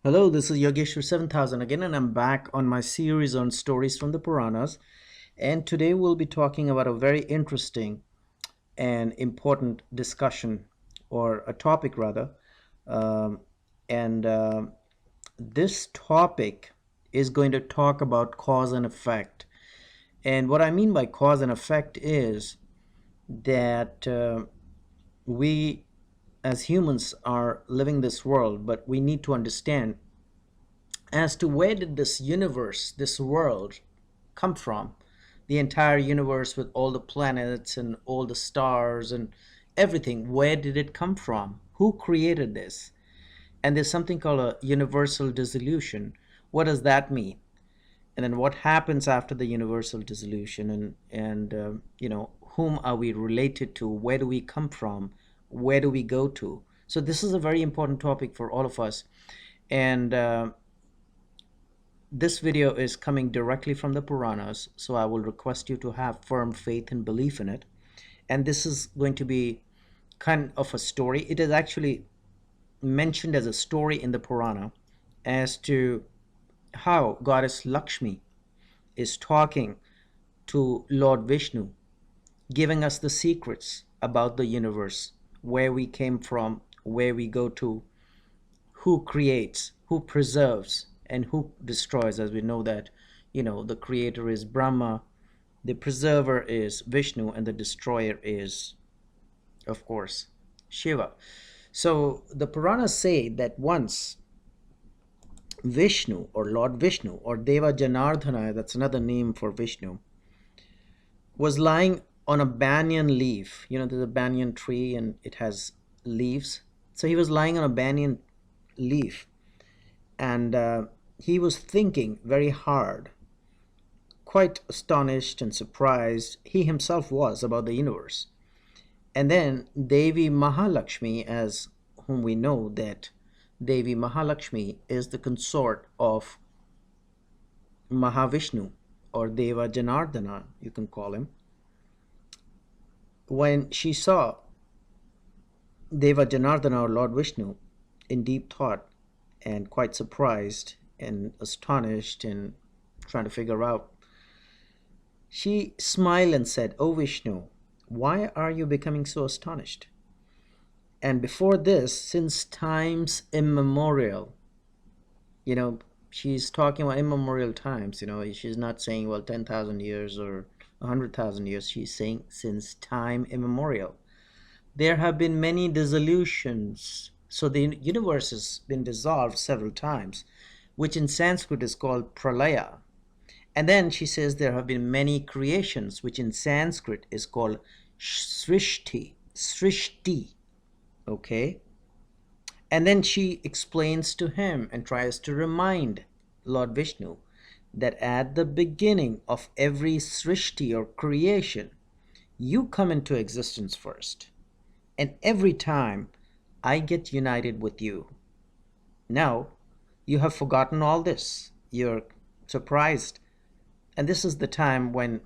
Hello, this is Yogeshwar 7000 again, and I'm back on my series on stories from the Puranas. And today we'll be talking about a very interesting and important discussion, or a topic rather. Um, and this topic is going to talk about cause and effect. And what I mean by cause and effect is that we as humans are living this world, but we need to understand as to where did this universe, this world, come from. The entire universe with all the planets and all the stars and everything, where did it come from? Who created this? And there's something called a universal dissolution. What does that mean? And then what happens after the universal dissolution? And whom are we related to? Where do we come from? Where do we go to? So this is a very important topic for all of us. And this video is coming directly from the Puranas, so I will request you to have firm faith and belief in it. And this is going to be kind of a story. It is actually mentioned as a story in the Purana as to how goddess Lakshmi is talking to Lord Vishnu, giving us the secrets about the universe, where we came from, where we go to, who creates, who preserves, and who destroys. As we know that, the creator is Brahma, the preserver is Vishnu, and the destroyer is, of course, Shiva. So the Puranas say that once Vishnu, or Lord Vishnu, or Deva Janardhana, that's another name for Vishnu, was lying on a banyan leaf. There's a banyan tree and it has leaves. So he was lying on a banyan leaf, and he was thinking very hard, quite astonished and surprised he himself was about the universe. And then Devi Mahalakshmi, as whom we know that Devi Mahalakshmi is the consort of Mahavishnu, or Deva Janardana, you can call him. When she saw Deva Janardana, or Lord Vishnu, in deep thought and quite surprised and astonished and trying to figure out, she smiled and said, "O Vishnu, why are you becoming so astonished?" And before this, since times immemorial, you know, she's talking about immemorial times, she's not saying, well, 10,000 years or 100,000 years. She's saying since time immemorial. There have been many dissolutions. So the universe has been dissolved several times, which in Sanskrit is called pralaya. And then she says there have been many creations, which in Sanskrit is called srishti. Srishti. Okay? And then she explains to him and tries to remind Lord Vishnu that at the beginning of every srishti, or creation, you come into existence first. And every time I get united with you. Now, you have forgotten all this. You're surprised. And this is the time when,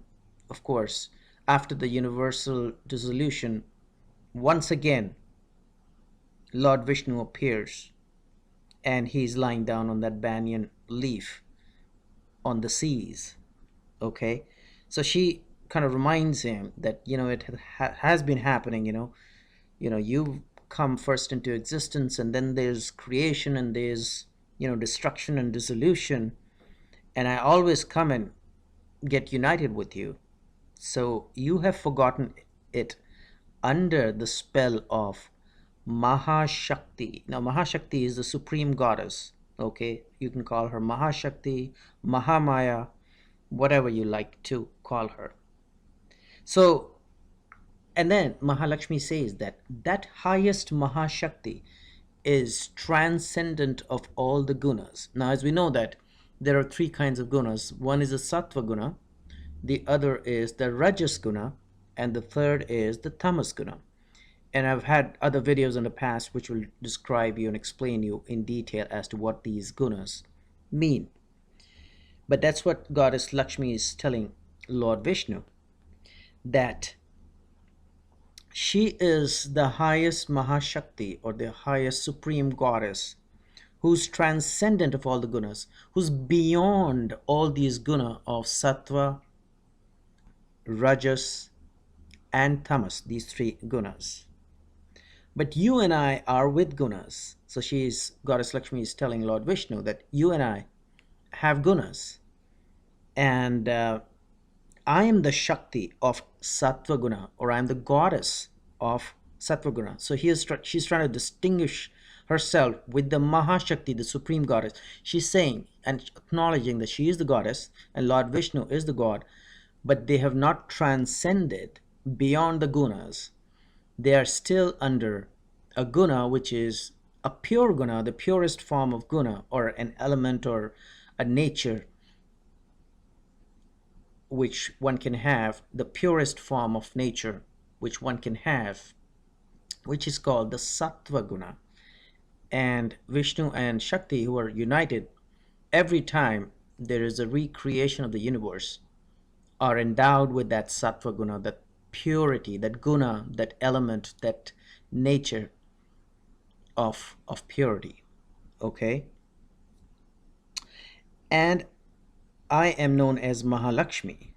of course, after the universal dissolution, once again, Lord Vishnu appears and he's lying down on that banyan leaf on the seas. Okay? So she kind of reminds him that, it has been happening, you've come first into existence, and then there's creation, and there's, destruction and dissolution. And I always come and get united with you. So you have forgotten it under the spell of Mahashakti. Now, Mahashakti is the supreme goddess. Okay, you can call her Mahashakti, Mahamaya, whatever you like to call her. So, and then Mahalakshmi says that that highest Mahashakti is transcendent of all the gunas. Now, as we know that there are three kinds of gunas. One is the Sattva guna, the other is the Rajas guna, and the third is the Tamas guna. And I've had other videos in the past which will describe you and explain you in detail as to what these gunas mean. But that's what Goddess Lakshmi is telling Lord Vishnu, that she is the highest Mahashakti, or the highest supreme goddess, who's transcendent of all the gunas, who's beyond all these guna of sattva, rajas, and tamas, these three gunas. But you and I are with gunas. So Goddess Lakshmi is telling Lord Vishnu that you and I have gunas. And I am the Shakti of Sattva Guna, or I am the goddess of Sattva Guna. So she's trying to distinguish herself with the Mahashakti, the supreme goddess. She's saying and acknowledging that she is the goddess and Lord Vishnu is the god, but they have not transcended beyond the gunas. They are still under a guna, which is a pure guna, the purest form of guna, or an element or a nature which one can have, the purest form of nature which one can have, which is called the sattva guna. And Vishnu and Shakti, who are united, every time there is a recreation of the universe, are endowed with that sattva guna, that purity, that guna, that element, that nature of purity. Okay? And I am known as Mahalakshmi.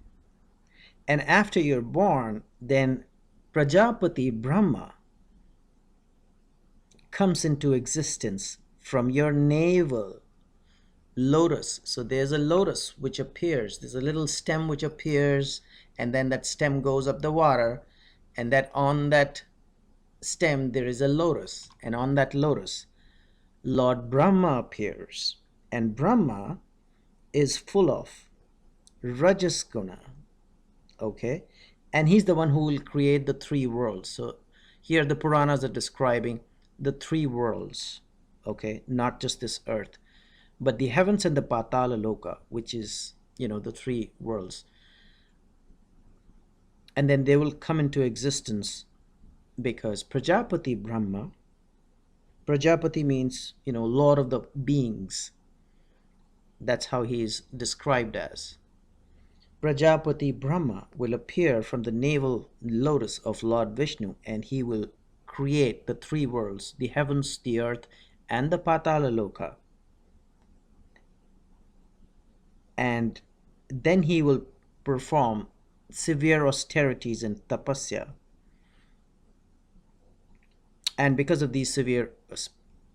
And after you're born, then Prajapati Brahma comes into existence from your navel lotus. So there's a lotus which appears, there's a little stem which appears, and then that stem goes up the water, and that on that stem there is a lotus, and on that lotus Lord Brahma appears, and Brahma is full of Rajas Guna. Okay, and he's the one who will create the three worlds. So here the Puranas are describing the three worlds, okay, not just this earth, but the heavens and the Patala Loka, which is, the three worlds. And then they will come into existence because Prajapati Brahma, Prajapati means, Lord of the beings. That's how he is described as. Prajapati Brahma will appear from the navel lotus of Lord Vishnu, and he will create the three worlds, the heavens, the earth, and the Patala Loka. And then he will perform severe austerities and tapasya. And because of these severe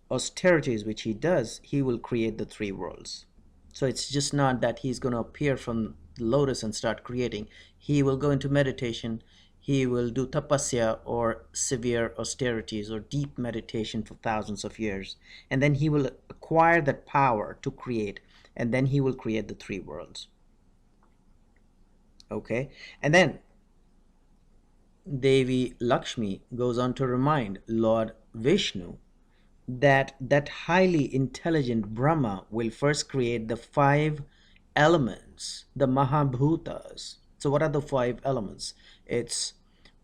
austerities which he does, he will create the three worlds. So it's just not that he's going to appear from the lotus and start creating. He will go into meditation. He will do tapasya, or severe austerities, or deep meditation for thousands of years. And then he will acquire that power to create. And then he will create the three worlds. Okay? And then Devi Lakshmi goes on to remind Lord Vishnu that highly intelligent Brahma will first create the five elements, the Mahabhutas. So what are the five elements? It's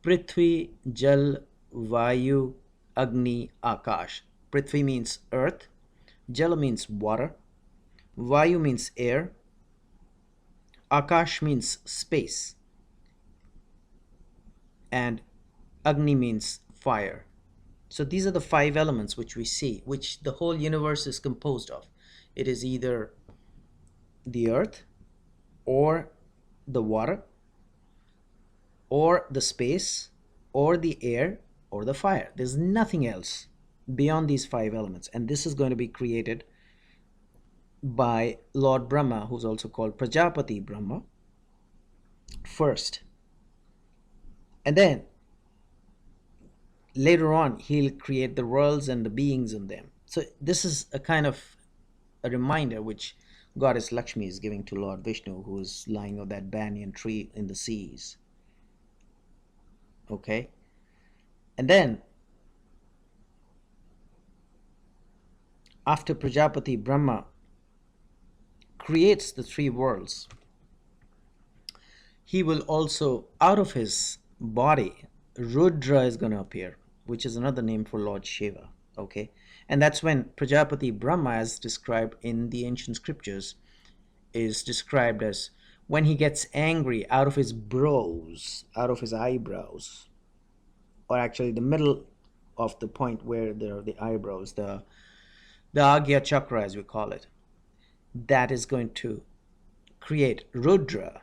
Prithvi, Jal, Vayu, Agni, Akash. Prithvi means earth, Jal means water, Vayu means air, Akash means space, and Agni means fire. So these are the five elements which we see, which the whole universe is composed of. It is either the earth, or the water, or the space, or the air, or the fire. There's nothing else beyond these five elements. And this is going to be created by Lord Brahma, who's also called Prajapati Brahma, first. And then later on, he'll create the worlds and the beings in them. So this is a kind of a reminder which Goddess Lakshmi is giving to Lord Vishnu, who is lying on that banyan tree in the seas. Okay? And then, after Prajapati Brahma creates the three worlds, he will also, out of his body, Rudra is going to appear, which is another name for Lord Shiva. Okay? And that's when Prajapati Brahma, as described in the ancient scriptures, is described as when he gets angry, out of his brows, out of his eyebrows, or actually the middle of the point where there are the eyebrows, the the Agya chakra as we call it, that is going to create Rudra,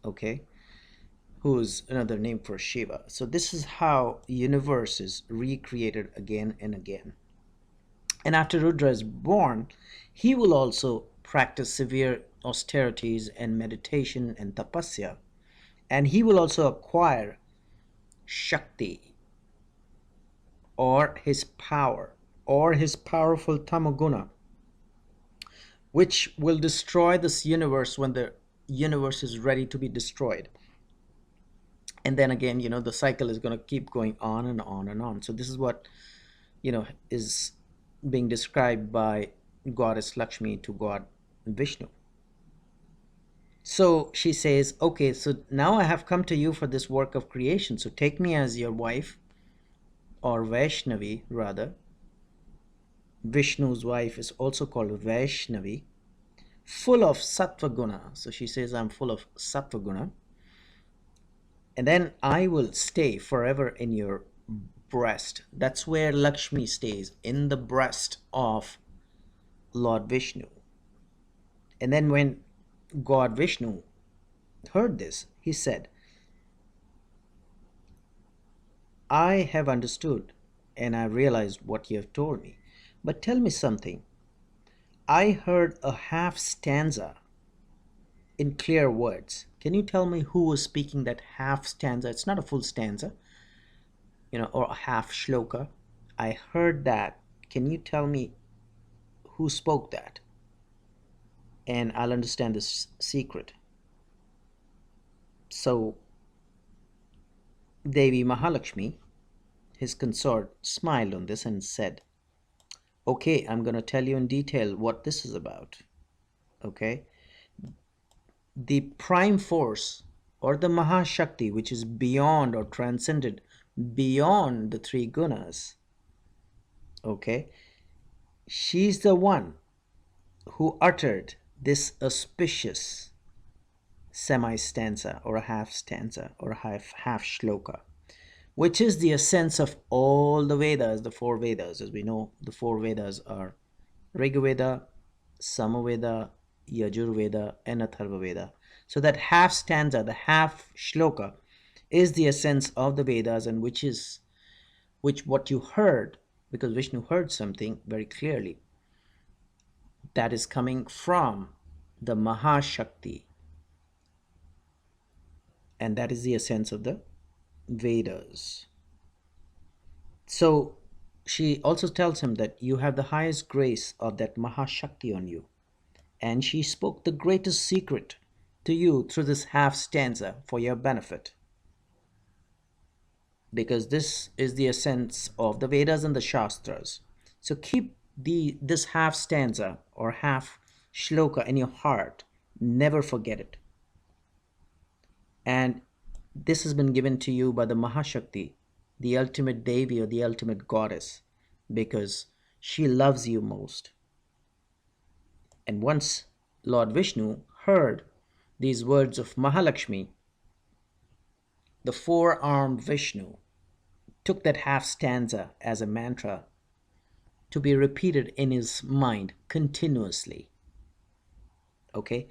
okay, who's another name for Shiva. So this is how universe is recreated again and again. And after Rudra is born, he will also practice severe austerities and meditation and tapasya. And he will also acquire Shakti, or his power, or his powerful tamaguna, which will destroy this universe when the universe is ready to be destroyed. And then again, the cycle is going to keep going on and on and on. So this is what, is being described by goddess Lakshmi to god Vishnu. So she says, okay, so now I have come to you for this work of creation, so take me as your wife, or Vaishnavi rather. Vishnu's wife is also called Vaishnavi, full of sattva guna. So she says, I'm full of sattva guna. And then I will stay forever in your breast. That's where Lakshmi stays, in the breast of Lord Vishnu. And then when God Vishnu heard this, he said, I have understood and I realized what you have told me. But tell me something. I heard a half stanza in clear words. Can you tell me who was speaking that half stanza? It's not a full stanza, or a half shloka. I heard that. Can you tell me who spoke that? And I'll understand this secret. So Devi Mahalakshmi, his consort, smiled on this and said, okay, I'm going to tell you in detail what this is about. Okay? The prime force, or the Mahashakti, which is beyond or transcended beyond the three gunas, okay, she's the one who uttered this auspicious semi-stanza or a half stanza or a half shloka, which is the essence of all the Vedas, the four Vedas. As we know, the four Vedas are Rig Veda, Samaveda, Yajurveda, and Atharva Veda. So that half stanza, the half shloka, is the essence of the Vedas, and which what you heard, because Vishnu heard something very clearly, that is coming from the Mahashakti, and that is the essence of the Vedas. So she also tells him that you have the highest grace of that Mahashakti on you, and she spoke the greatest secret to you through this half stanza for your benefit, because this is the essence of the Vedas and the Shastras. So keep this half stanza or half shloka in your heart. Never forget it. And this has been given to you by the Mahashakti, the ultimate Devi or the ultimate goddess, because she loves you most. And once Lord Vishnu heard these words of Mahalakshmi, the four-armed Vishnu took that half stanza as a mantra to be repeated in his mind continuously. Okay?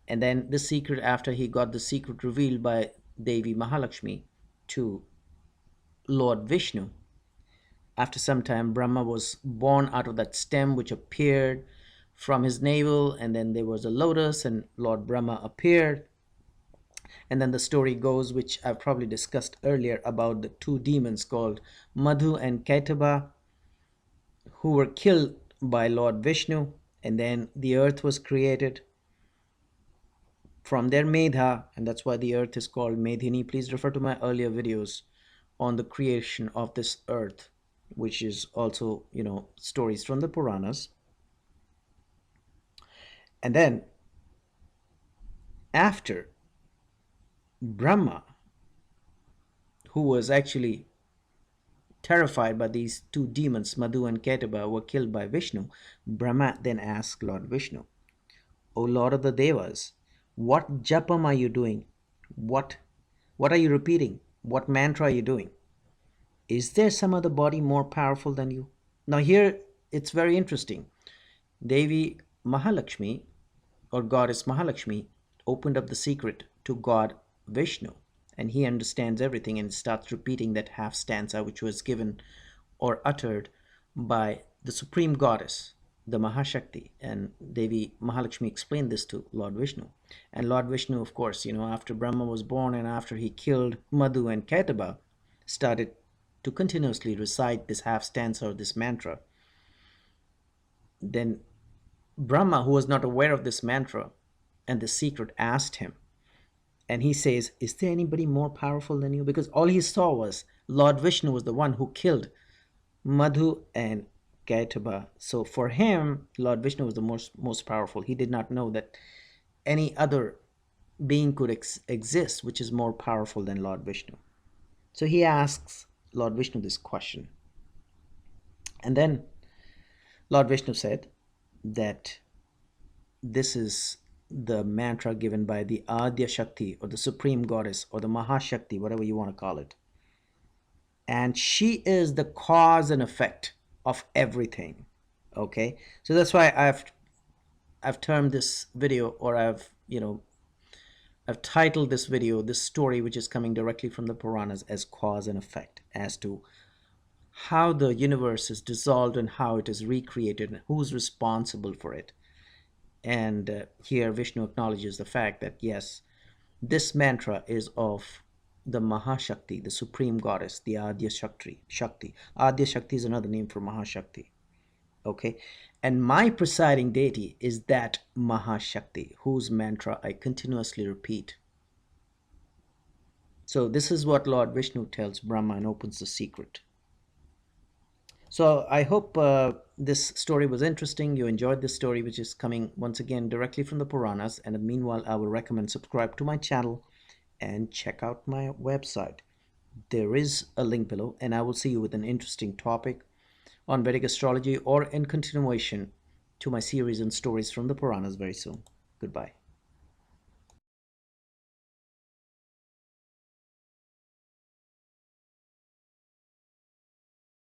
And then the secret, after he got the secret revealed by Devi Mahalakshmi to Lord Vishnu, after some time Brahma was born out of that stem which appeared from his navel, and then there was a lotus and Lord Brahma appeared. And then the story goes, which I've probably discussed earlier, about the two demons called Madhu and Kaitaba, who were killed by Lord Vishnu, and then the earth was created from their Medha, and that's why the earth is called Medhini. Please refer to my earlier videos on the creation of this earth, which is also, stories from the Puranas. And then after Brahma, who was actually terrified by these two demons, Madhu and Kaitaba, were killed by Vishnu, Brahma then asked Lord Vishnu, O Lord of the Devas, what japam are you doing? What are you repeating? What mantra are you doing? Is there some other body more powerful than you? Now here it's very interesting. Devi Mahalakshmi, or goddess Mahalakshmi, opened up the secret to God Vishnu, and he understands everything and starts repeating that half stanza which was given or uttered by the supreme goddess, the Mahashakti. And Devi Mahalakshmi explained this to Lord Vishnu. And Lord Vishnu, of course, after Brahma was born and after he killed Madhu and Kaitaba, started to continuously recite this half stanza or this mantra. Then Brahma, who was not aware of this mantra and the secret, asked him, and he says, "Is there anybody more powerful than you?" Because all he saw was Lord Vishnu was the one who killed Madhu and Kaitaba. So for him, Lord Vishnu was the most powerful. He did not know that any other being could exist which is more powerful than Lord Vishnu. So he asks Lord Vishnu this question. And then Lord Vishnu said that this is the mantra given by the Adya Shakti, or the Supreme Goddess, or the Mahashakti, whatever you want to call it. And she is the cause and effect of everything. Okay, so that's why I've termed this video, or I've titled this video, this story which is coming directly from the Puranas, as cause and effect, as to how the universe is dissolved and how it is recreated and who's responsible for it. And here Vishnu acknowledges the fact that yes, this mantra is of the Mahashakti, the supreme goddess, the Adya Shakti. Adya Shakti is another name for Mahashakti. Okay, and my presiding deity is that Mahashakti, whose mantra I continuously repeat. So this is what Lord Vishnu tells Brahma and opens the secret. So I hope this story was interesting. You enjoyed this story, which is coming once again directly from the Puranas. And meanwhile, I will recommend subscribe to my channel and check out my website. There is a link below, and I will see you with an interesting topic on Vedic astrology or in continuation to my series and stories from the Puranas very soon. Goodbye.